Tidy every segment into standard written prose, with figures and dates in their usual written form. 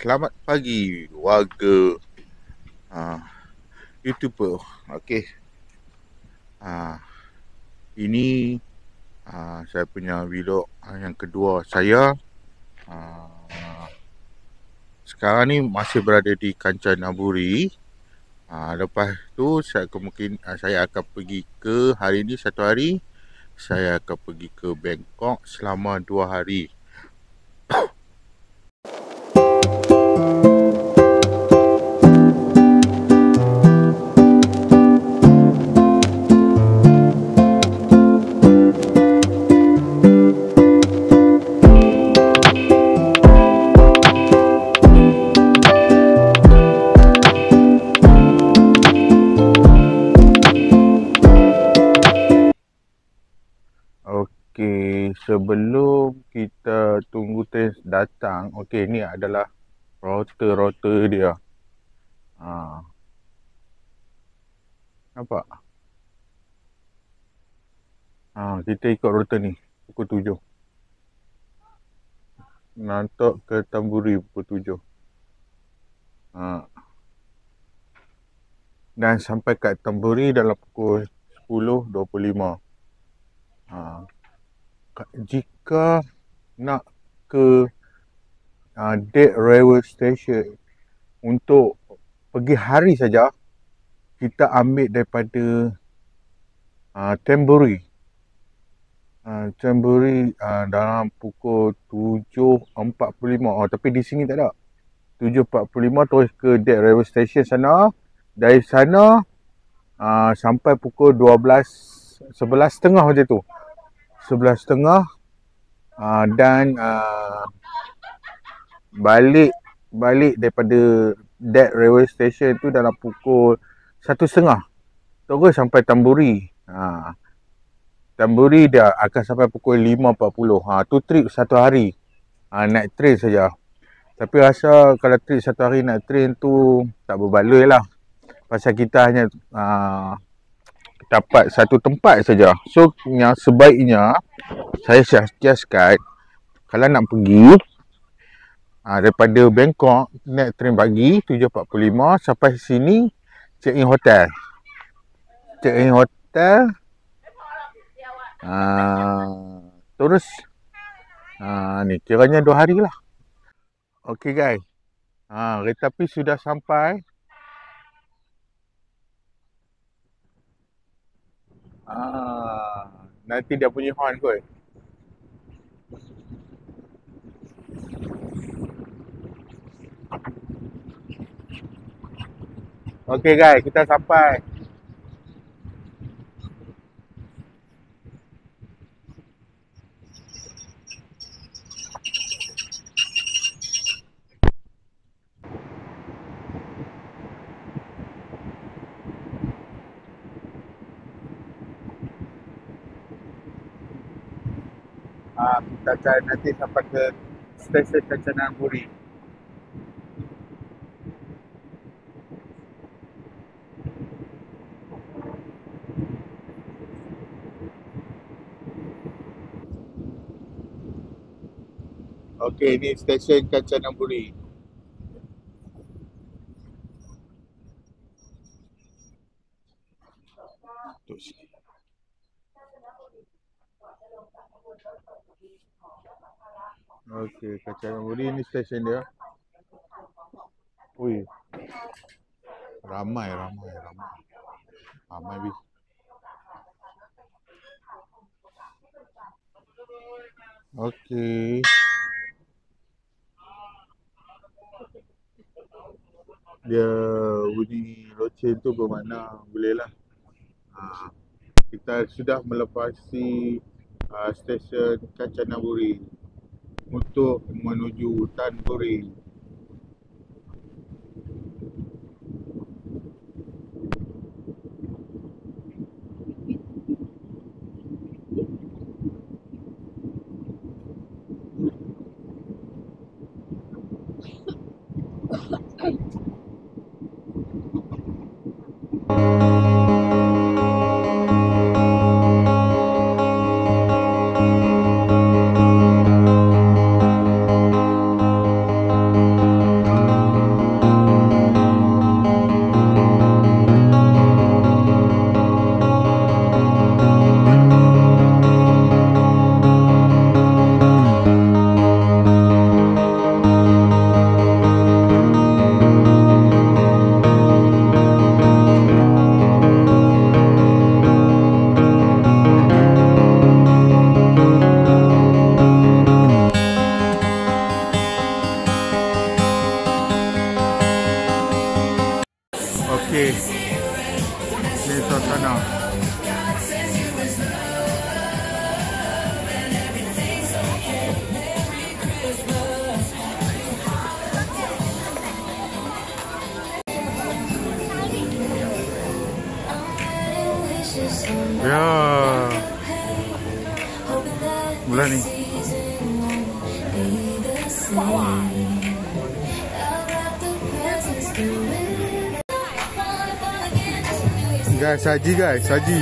Selamat pagi warga YouTuber. Okey. Ini saya punya vlog yang kedua saya. Sekarang ni masih berada di Kanchanaburi. Lepas tu saya akan pergi ke hari ni satu hari. Saya akan pergi ke Bangkok selama 2 hari. Okey, sebelum kita tunggu train datang, okey, ni adalah rota dia. Nampak? Kita ikut rota ni pukul 7. Nantok ke Tamburi pukul 7. Dan sampai kat Tamburi dalam pukul 10.25. Jika nak ke Dek Railway Station untuk pergi hari saja, kita ambil daripada Tamburi. Tamburi dalam pukul 7.45. Tapi di sini tak ada. 7.45 terus ke Dek Railway Station sana. Dari sana sampai pukul 11.30 macam tu. 11.30 dan balik daripada Dek Railway Station tu dalam pukul 1.30 terus sampai Tamburi. Tamburi dia akan sampai pukul 5.40. Tu trip satu hari naik train saja. Tapi rasa kalau trip satu hari naik train tu tak berbaloi lah. Pasal kita hanya dapat satu tempat saja. So yang sebaiknya saya suggestkan kalau nak pergi daripada Bangkok naik train pagi 7.45 sampai sini check in hotel. Terus ni kiranya 2 hari lah. Okey guys. Kereta api sudah sampai. Nanti dia bunyi horn kot. Okey guys, kita sampai. Kita akan nanti sampai ke stesen Kanchanaburi. Okey, ni stesen Kanchanaburi. Okey, Kanchanaburi ni stesen dia. Ui. Ramai bis. Okey. Dia bunyi loceng tu bermakna boleh lah. Kita sudah melepasi stesen Kanchanaburi untuk menuju Tamburi. Okey. Ni suasana. Ya. Mula ni. Guys, saji guys, saji.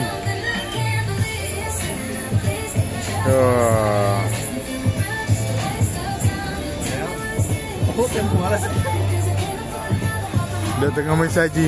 Dah tengah main saji.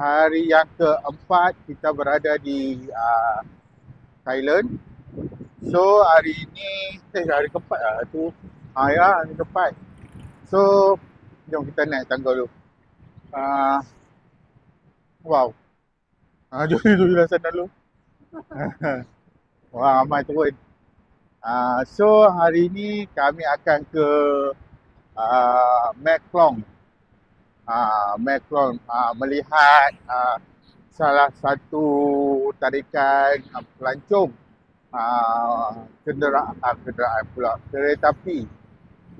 Hari yang keempat kita berada di Thailand. So hari ini hari keempat lah tu. Ya, hari keempat. So jom kita naik tangga dulu. Wow. Jom dulu sana dulu. Wah, ramai turun. So hari ini kami akan ke Meklong. Meklong melihat salah satu tarikan pelancong kenderaan pula, kereta api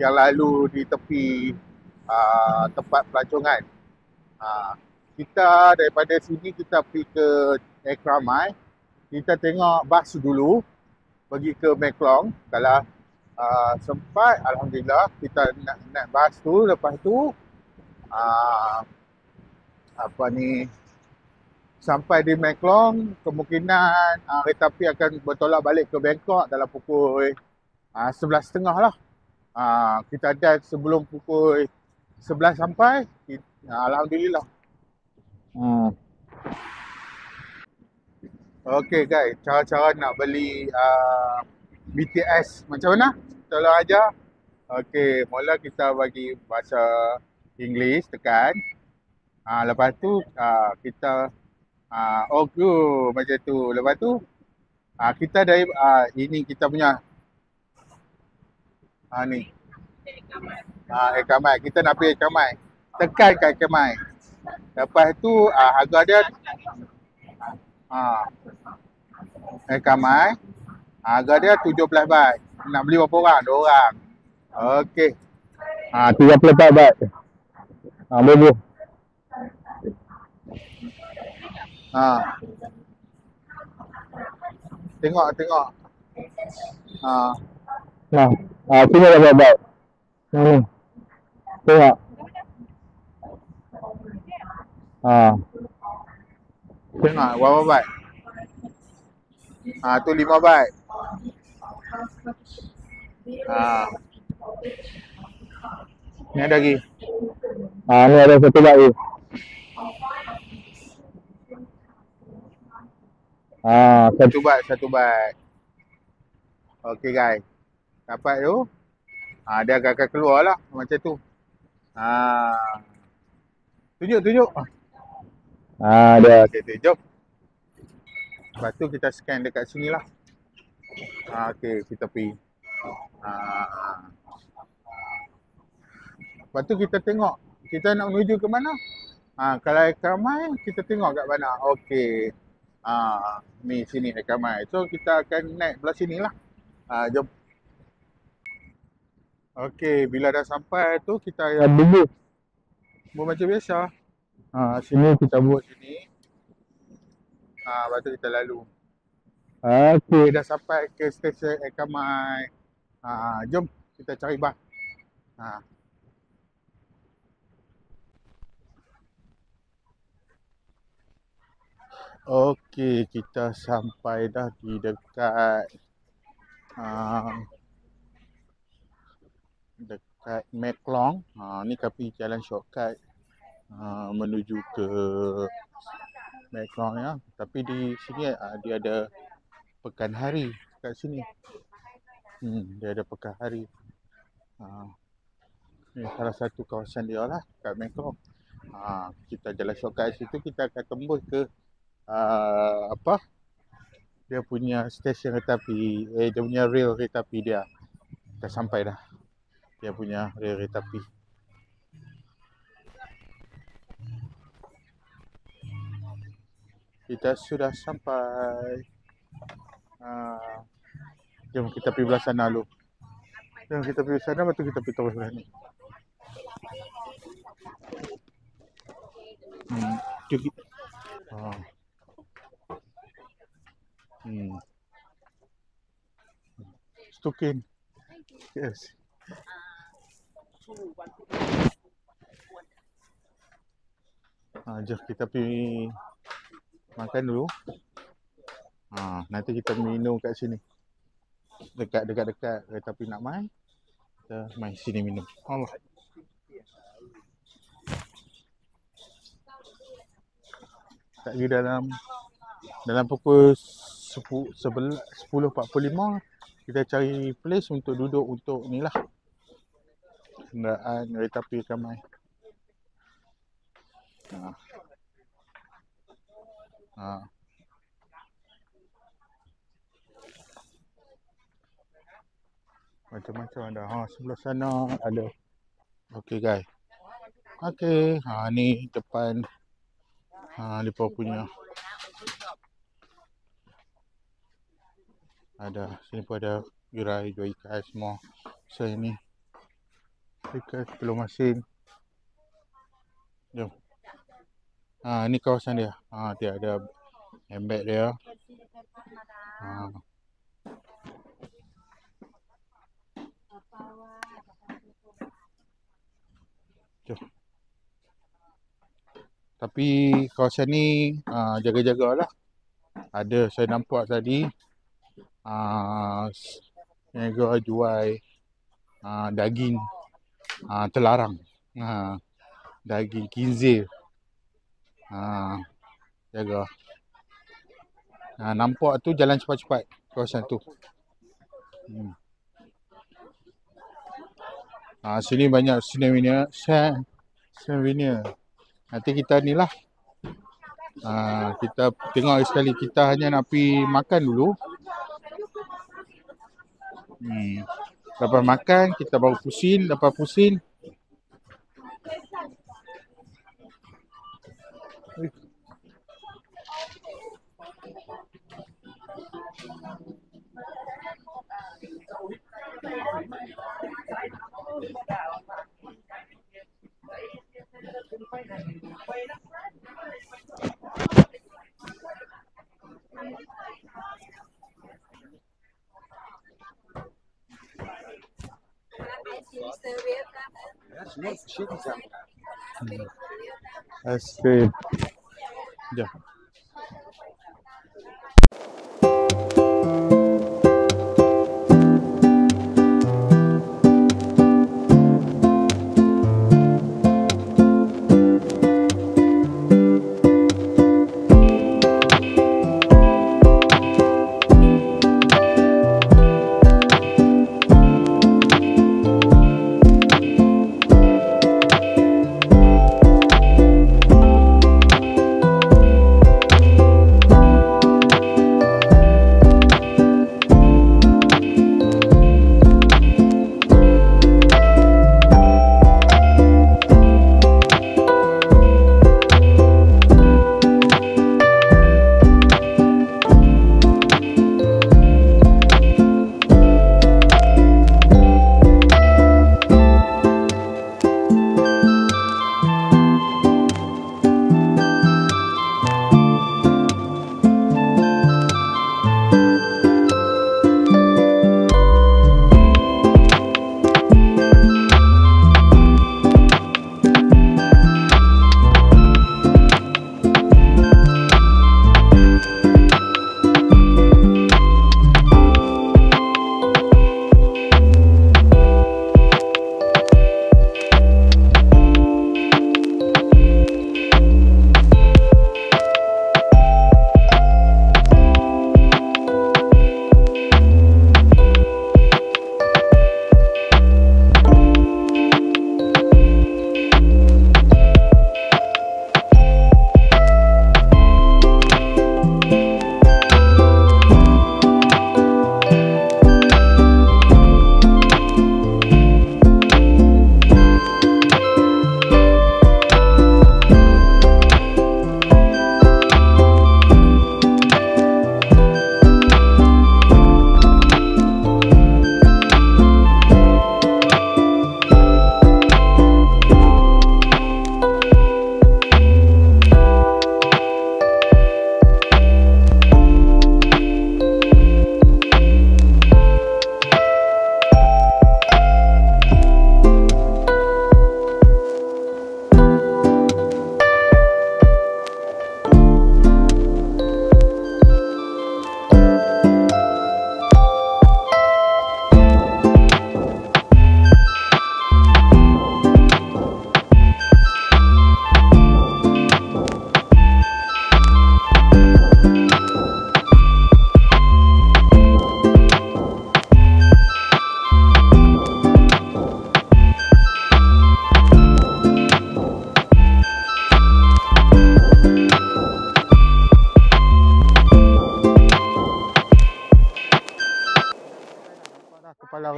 yang lalu di tepi tempat pelancongan. Kita daripada sini kita pergi ke Ekramai, kita tengok bas dulu pergi ke Meklong. Kalau sempat, alhamdulillah kita naik bas tu. Lepas tu sampai di Meklong, kemungkinan kereta api akan bertolak balik ke Bangkok dalam pukul 11.30 lah. Kita ada sebelum pukul 11 sampai, alhamdulillah. Okay guys, cara-cara nak beli BTS macam mana? Tolong ajar. Okay, mula kita bagi bahasa English, tekan. Lepas tu kita macam tu. Lepas tu kita dari ini kita punya ni. Ekramai. Kita nak pergi Ekramai. Tekan kat Ekramai. Lepas tu harga dia Ekramai. Harga dia 17 baht. Nak beli berapa orang? 2 orang. Okey. 34 baht. Boleh. Tengok. Sini ada baik. Ni. Tengok. Tengok berapa baik. Tu 5 baik. Ni ada lagi. Ni ada 1 baik lagi. Satu baik. Okey guys. Dapat tu. Dia akan keluar lah macam tu. Tunjuk. Dia. Okay, jom. Lepas tu kita scan dekat sini lah. Okey, kita pergi. Lepas tu kita tengok. Kita nak menuju ke mana? Kalau Ekramai, kita tengok kat mana. Okey. Ni sini Ekramai. So kita akan naik belah sini lah. Jom. Okey, bila dah sampai tu kita dulu. Buat macam biasa. Sini kita buat sini. Lepas tu kita lalu. Okey, dah sampai ke stesen Ekamai. Jom kita cari bas. Okey, kita sampai dah di dekat dekat Meklong. Ni kami jalan shortcut menuju ke Meklong ya. Tapi di sini dia ada pekan hari kat sini. Dia ada pekan hari. Ni salah satu kawasan dia lah kat Meklong. Kita jalan shortcut situ, kita akan tembus ke dia punya stesen kereta api, dia punya rel kereta api dia. Kita sampai dah. Dia punya rel kereta api. Kita sudah sampai. Jom kita pergi belah sana dulu. Jom kita pergi sana, lepas tu kita pergi terus belah ni. Stukin. Yes. Jom kita pergi makan dulu. Nanti kita minum kat sini. Dekat kereta api nak main. Kita main sini minum. Allah. Tak kira dalam pukul 10.45 kita cari place untuk duduk untuk ni lah. Kenderaan kereta api ramai. Macam-macam ada. Sebelah sana ada. Okey guys. Okey, ni depan mereka punya. Ada, sini pun ada gerai jual ikan semua. So ini ikan Telur Masin. Jom. Ni kawasan dia. Dia ada embed dia. Jom. Tapi kawasan ni jaga-jagalah. Ada saya nampak tadi niaga jual daging terlarang. Daging khinzir. Jaga. Nampak tu jalan cepat-cepat kawasan tu. Sini banyak souvenir. Nanti kita ni lah. Kita tengok sekali, kita hanya nak pergi makan dulu. Lepas makan kita baru pusing. Lepas pusing es krim. Jom.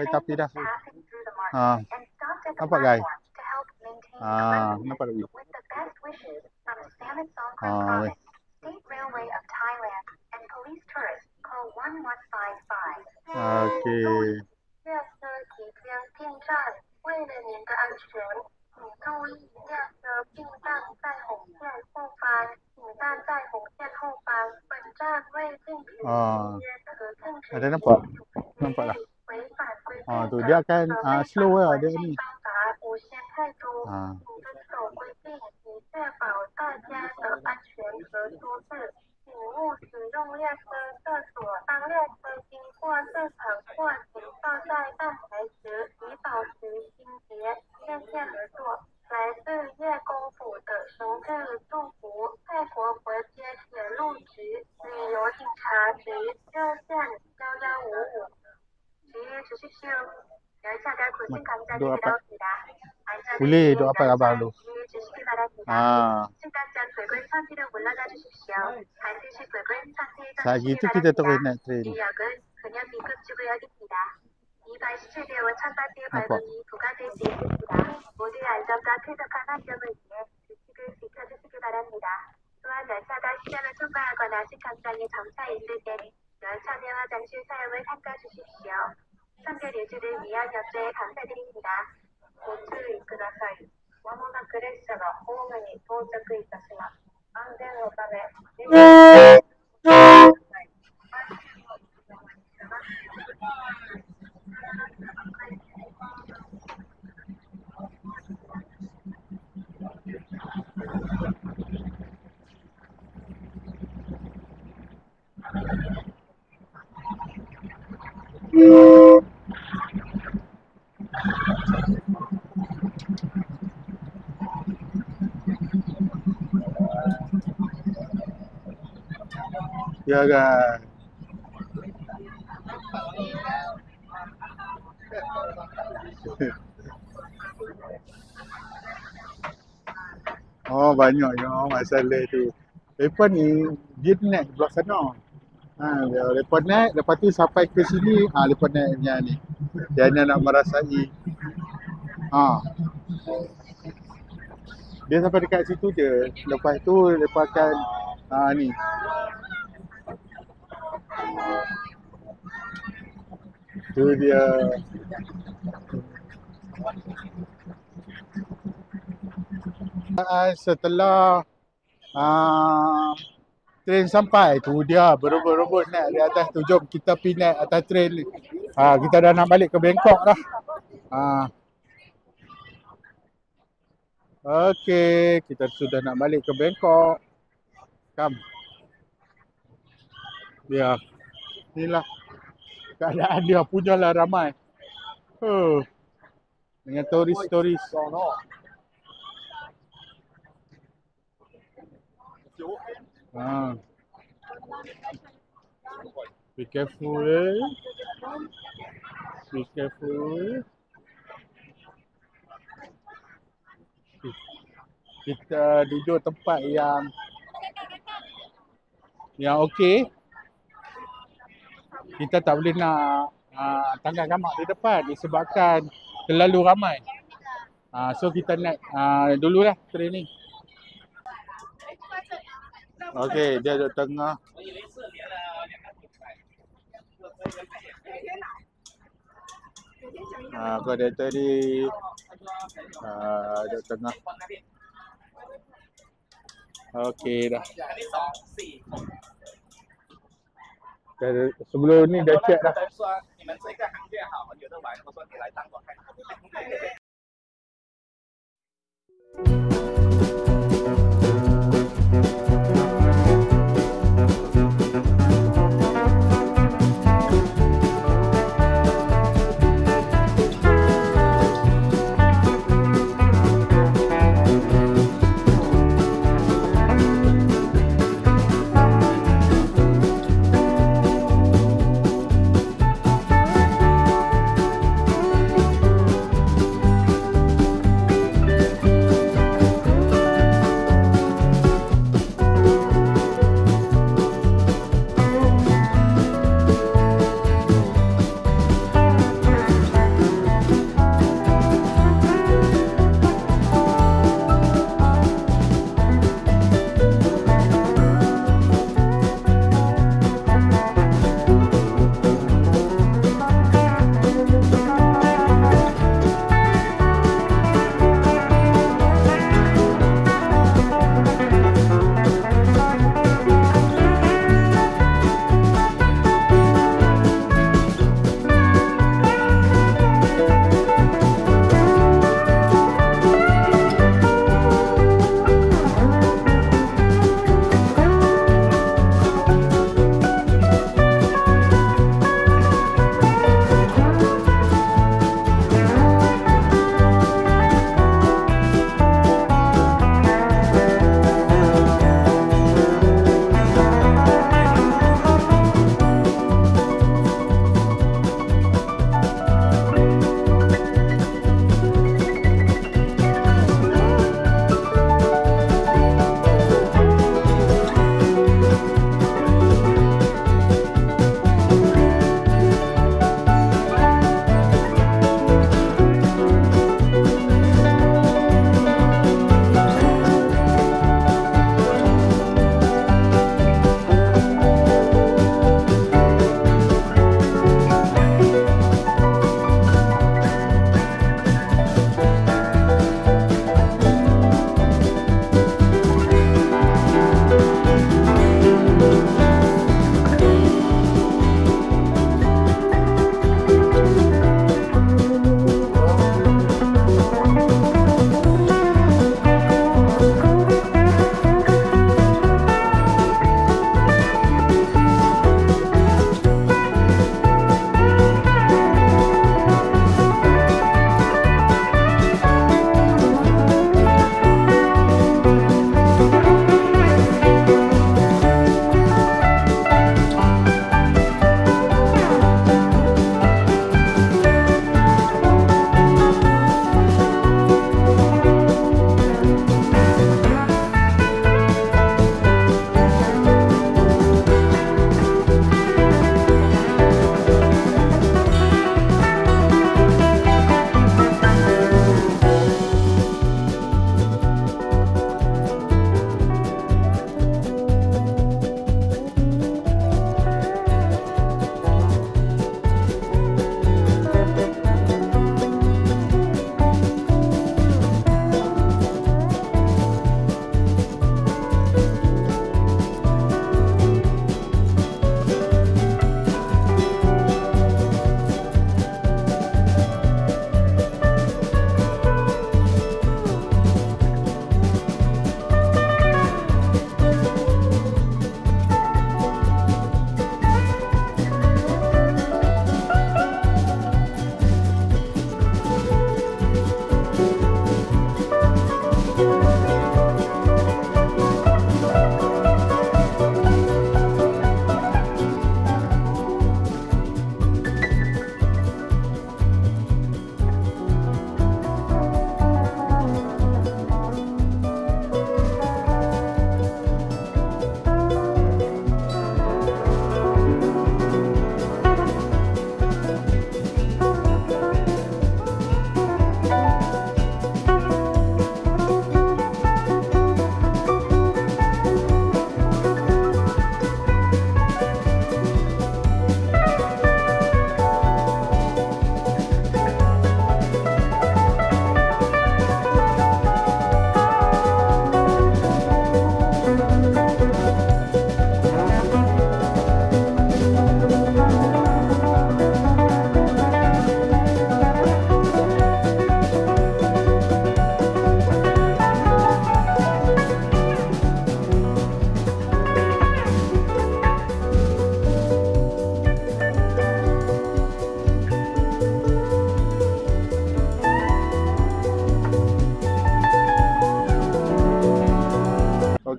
kereta api dah. Nampak guys? Nampak lagi. Weh. Okey. 为了您的安全，请注意列车并站在红线后方，请站在红线后方。本站未禁止吸烟和禁止 Ada nampak? Nampak lah. 违反规定 Tu dia akan slow lah dia ni. 高达无限泰铢，请遵守规定，以确保大家的安全和舒适。请勿使用列车厕所。当列车经过这场或停靠在站台时，以保持清洁。谢谢合作。来自叶公府的生日祝福，泰国国街铁路局旅游警察局热线1155。Boleh duk apa abang tu? Saat gitu kita terus naik train. Nampak? 또한 열차가 시간을 통과하거나 식감장에 정차 있을 때는 열차 내와 장실 사용을 삼가주십시오. 선별 유지를 위한 협조에 감사드립니다. 고추ください. まもなく列車がホームに到着いたします。安全のため、Ya kan. Oh banyak je masalah tu. Lepas ni dia naik belah sana. Lepas naik, lepas tu sampai ke sini, lepas naik yang ni. Dia nak merasai. Dia sampai dekat situ je. Lepas tu lepaskan ni. Tu dia. Setelah train sampai, tu dia berobot-robot naik di atas tu. Jom kita pergi naik atas train ni. Kita dah nak balik ke Bangkok dah. Okey, kita sudah nak balik ke Bangkok. Come. Ya. Inilah keadaan dia, punyalah ramai. Dengan turis-turis. Be careful, Be careful. Kita duduk tempat yang okey. Kita tak boleh nak tangga gamak di depan disebabkan terlalu ramai. So kita naik dululah train ni. Okey, dia duduk tengah. Kau dari tadi duduk tengah. Okey dah. Sebelum ni dah check dah.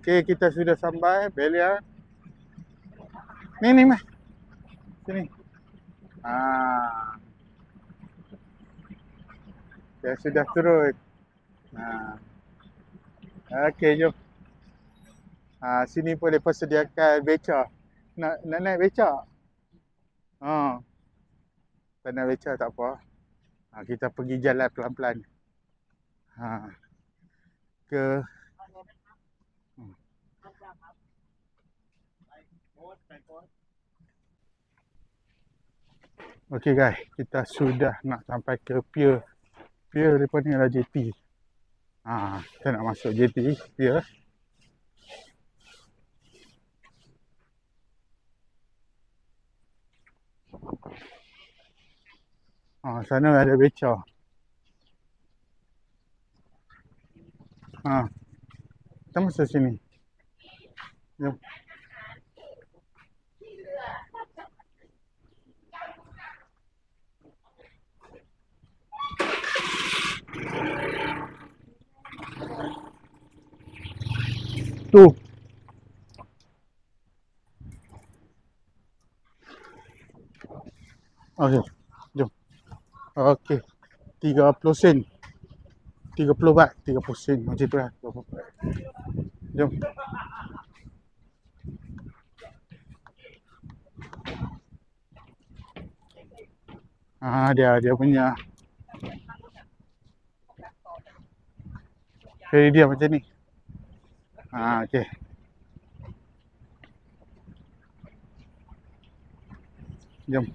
Okey, kita sudah sampai Belia. Ni, Mas. Sini. Saya sudah turun. Okey, jom. Sini boleh persediakan beca. Nak naik beca? Tak nak beca tak apa. Kita pergi jalan pelan-pelan. Ke Okey guys, kita sudah nak sampai ke pier. Pier depan ni adalah JT. Kita nak masuk JT, pier. Sana ada beca. Kita masuk sini. Jom. Tu. Okey, jom. Okey. 30 sen. 30 baht, 30 sen macam tu lah. Jom. Dia punya ferry dia macam ni. Okey. Jom.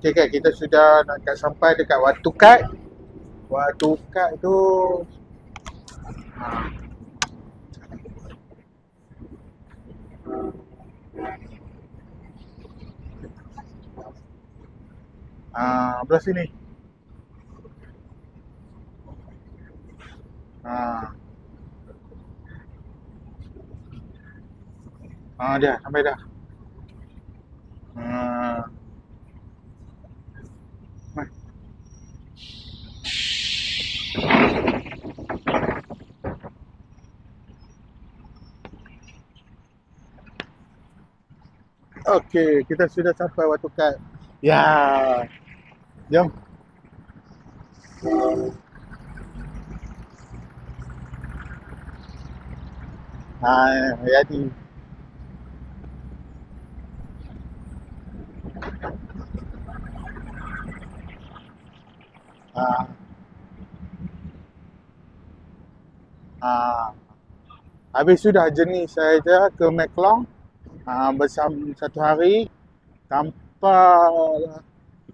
Okey kan, kita sudah nak sampai dekat Watu Kat. Watu Kat tu belah sini. Dia sampai dah. Okey, kita sudah sampai Watu Kat. Ya. Jom. Jadi. Habis sudah jenis saya ke Meklong bersama satu hari tanpa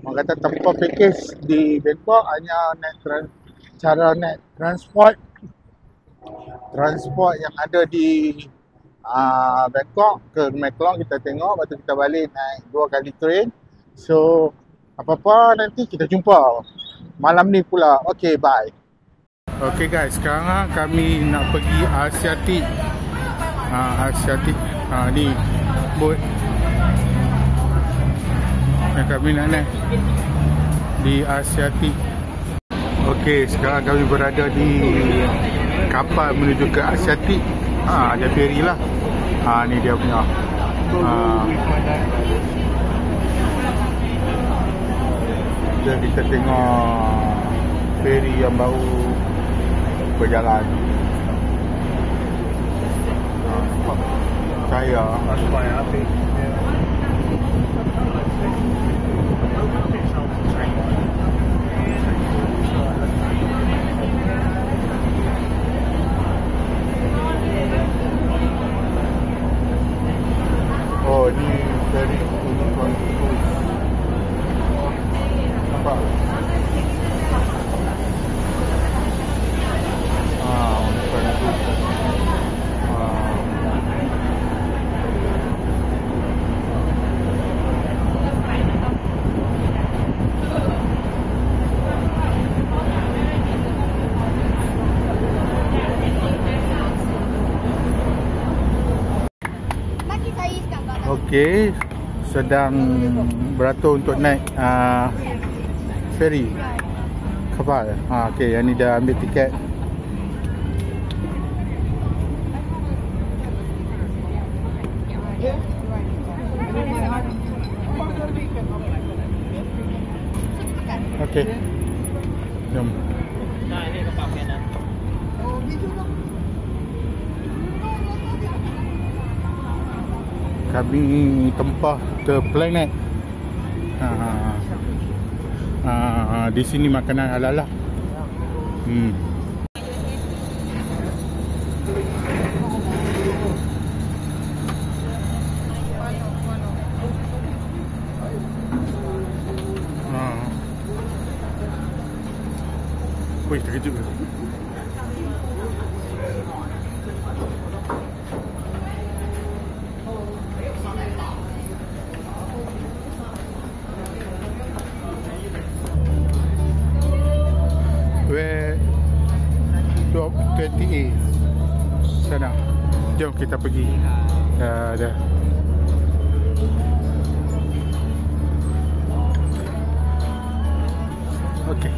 orang kata tanpa package di Bangkok, hanya cara naik transport yang ada di Bangkok ke Meklong kita tengok, lepas tu kita balik naik 2 kali train. So apa-apa nanti kita jumpa malam ni pula. Okay, bye. Okay guys, sekarang kami nak pergi Asiatik. Asiatik. Ni bot yang kami nak naik di Asiatik. Okay, sekarang kami berada di kapal menuju ke Asiatik. Ada ferry lah. Ni dia punya. Jadi kita tengok ferry yang baru berjalan. Saya oh, ni ferry Unicorn Cruise. Nampak? Unicorn Cruise. Okey, sedang beratur untuk naik ferry kapal. Okey, yang ni dah ambil tiket. Okey, jom. Ini kapal kanan. Kami tempah The Planet. Di sini makanan halal lah. Wih, terkejut. Where 28 sana. Jom kita pergi. Dah. Okey.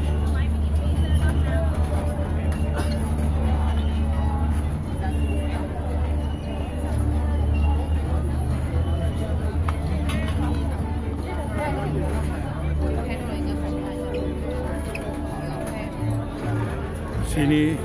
Sini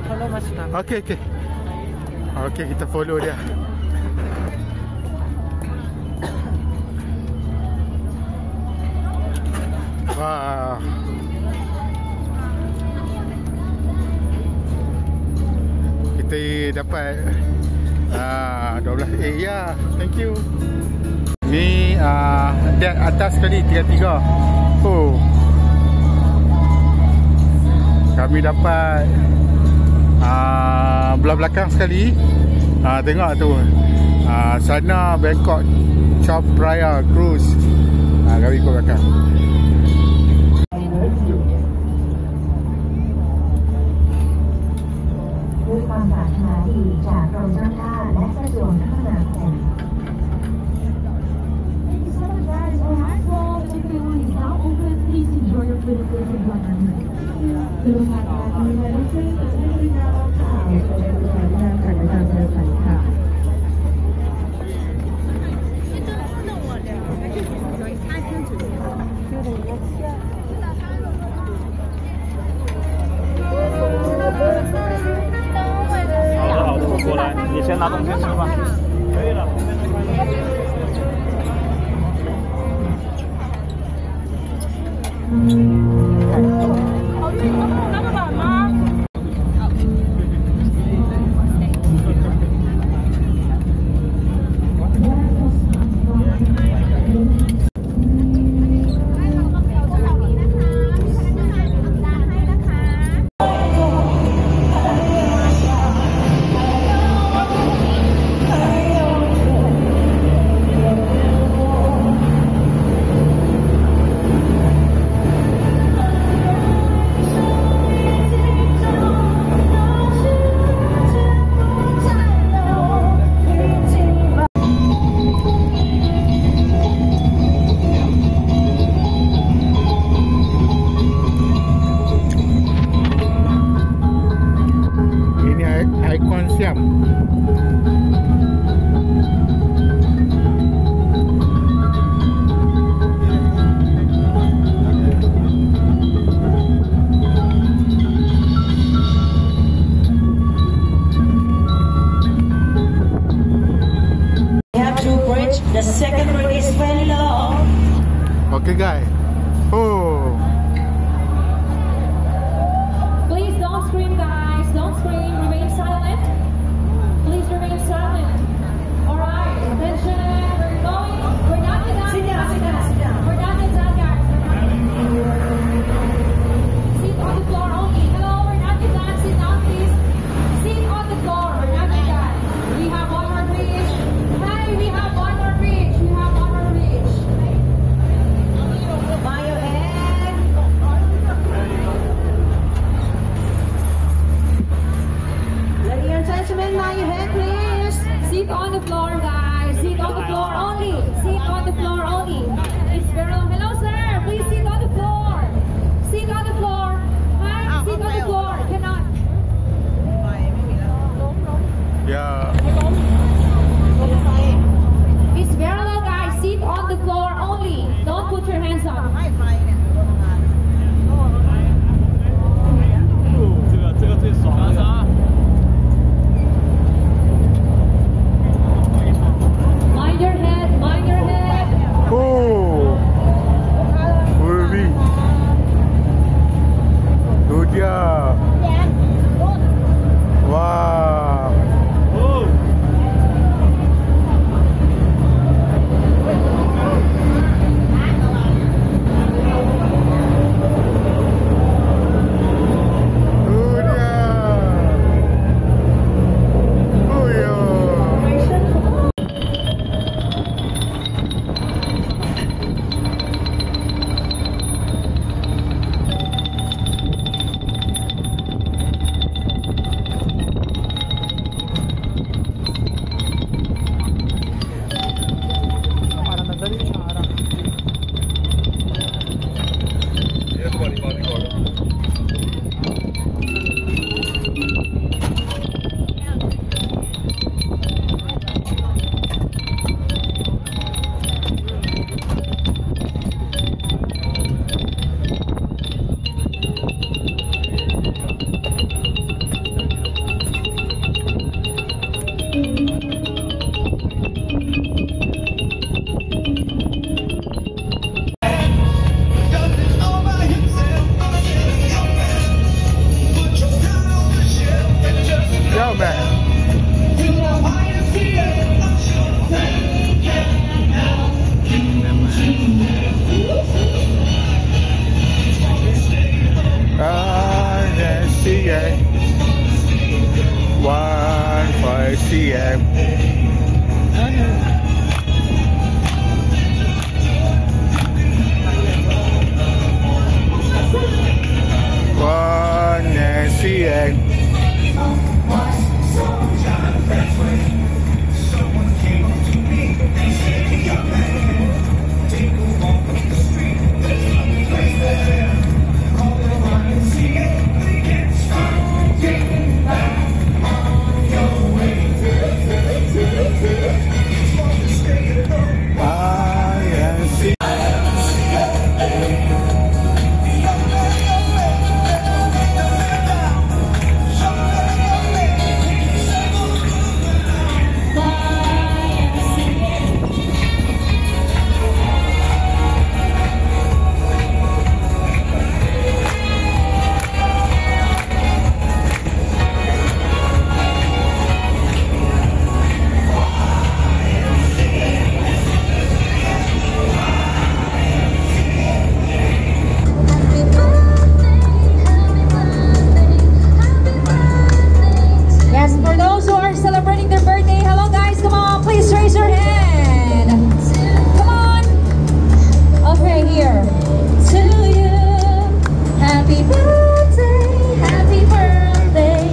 Follow Mas Nam. Okey, kita follow dia. Wah. Kita dapat 12 ya, thank you. Ni ni deck atas sekali 33. Oh. Kami dapat belah belakang sekali. Tengok tu. Sana Bangkok Chao Phraya Cruise. Kami ikut belakang. Ikon Siam. We have to bridge. The second bridge is very long. Okay, guys. Oh. Please don't scream, guys. Don't scream. Remain silent. Please remain silent. All right. Attention. We're going. We're not done. Sit down, sit down, sit down. We're not done, guys. Sit on the floor only. Hello. We're not done. Sit down, please. Sit on the floor. We're not done. We have one more bridge. Hi. We have one more bridge. We have one more bridge. Bow your head. Ladies and gentlemen, bow your head, please. Sit on the floor, guys. Sit on the floor only. Sit on the floor only. It's very long. Hello, sir. Please sit on the floor. Sit on the floor. Hi. Sit on the floor. Cannot. Yeah. It's very long, guys. Sit on the floor only. Don't put your hands up. 这个最爽了啥？ Mind your head. Mind your head. Oh. Ui. Tu dia. Wow. Oh. Tu dia. CM. CM. Yes, for those who are celebrating their birthday, hello guys, come on, please raise your hand. Come on. Okay, here. To you, happy birthday, happy birthday.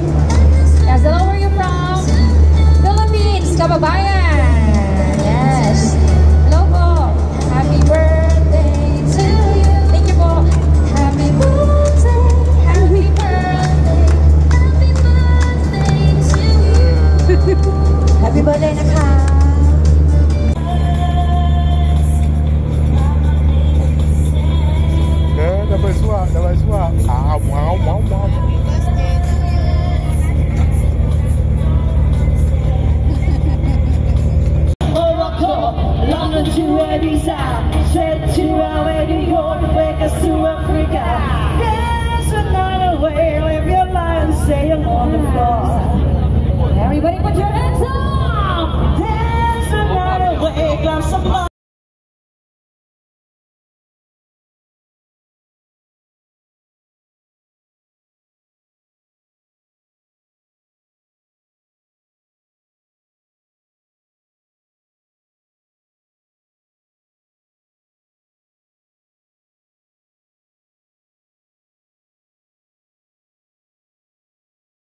Yes, hello, where are you from? Philippines, Kababayan. Yes. Hello po. Happy birthday to you. Thank you po. Happy birthday, happy birthday. Happy birthday นะคะ Dapat suap. Mau. London to Ibiza, straight to LA, New York, Vegas to Africa. There's another way, live your life and stay on the floor. Everybody put your hands up. There's another way, grab some